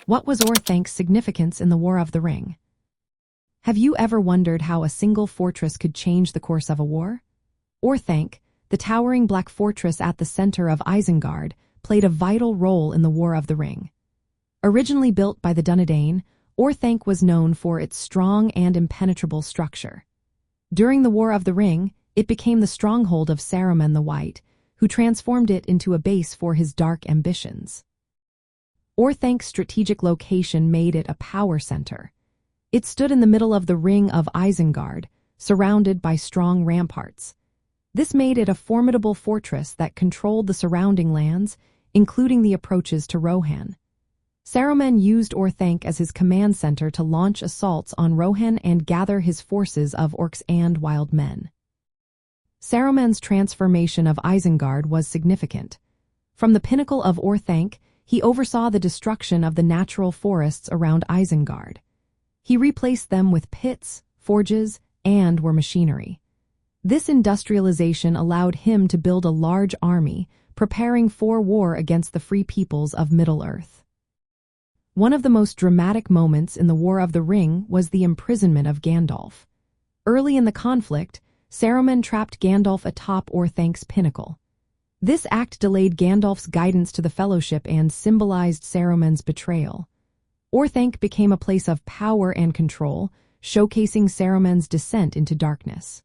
What was Orthanc's significance in the War of the Ring? Have you ever wondered how a single fortress could change the course of a war? Orthanc, the towering black fortress at the center of Isengard, played a vital role in the War of the Ring. Originally built by the Dúnedain, Orthanc was known for its strong and impenetrable structure. During the War of the Ring, it became the stronghold of Saruman the White, who transformed it into a base for his dark ambitions. Orthanc's strategic location made it a power center. It stood in the middle of the Ring of Isengard, surrounded by strong ramparts. This made it a formidable fortress that controlled the surrounding lands, including the approaches to Rohan. Saruman used Orthanc as his command center to launch assaults on Rohan and gather his forces of orcs and wild men. Saruman's transformation of Isengard was significant. From the pinnacle of Orthanc, he oversaw the destruction of the natural forests around Isengard. He replaced them with pits, forges, and war machinery. This industrialization allowed him to build a large army, preparing for war against the free peoples of Middle-earth. One of the most dramatic moments in the War of the Ring was the imprisonment of Gandalf. Early in the conflict, Saruman trapped Gandalf atop Orthanc's pinnacle. This act delayed Gandalf's guidance to the Fellowship and symbolized Saruman's betrayal. Orthanc became a place of power and control, showcasing Saruman's descent into darkness.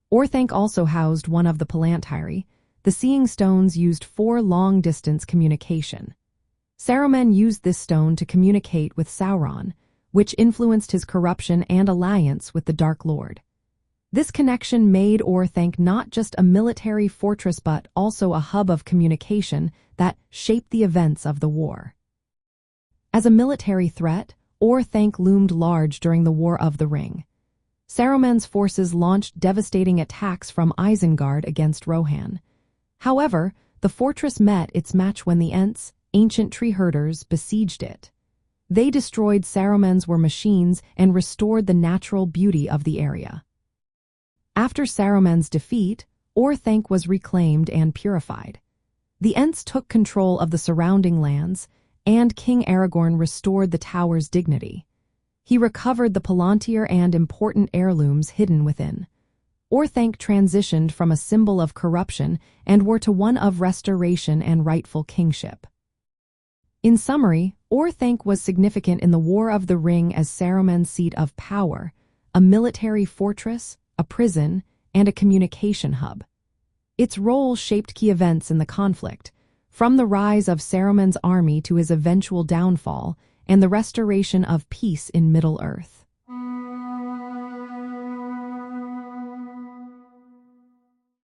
Orthanc also housed one of the palantír, the seeing stones used for long-distance communication. Saruman used this stone to communicate with Sauron, which influenced his corruption and alliance with the Dark Lord. This connection made Orthanc not just a military fortress but also a hub of communication that shaped the events of the war. As a military threat, Orthanc loomed large during the War of the Ring. Saruman's forces launched devastating attacks from Isengard against Rohan. However, the fortress met its match when the Ents, ancient tree herders, besieged it. They destroyed Saruman's war machines and restored the natural beauty of the area. After Saruman's defeat, Orthanc was reclaimed and purified. The Ents took control of the surrounding lands, and King Aragorn restored the tower's dignity. He recovered the Palantir and important heirlooms hidden within. Orthanc transitioned from a symbol of corruption and war to one of restoration and rightful kingship. In summary, Orthanc was significant in the War of the Ring as Saruman's seat of power, a military fortress, a prison, and a communication hub. Its role shaped key events in the conflict, from the rise of Saruman's army to his eventual downfall and the restoration of peace in Middle-earth.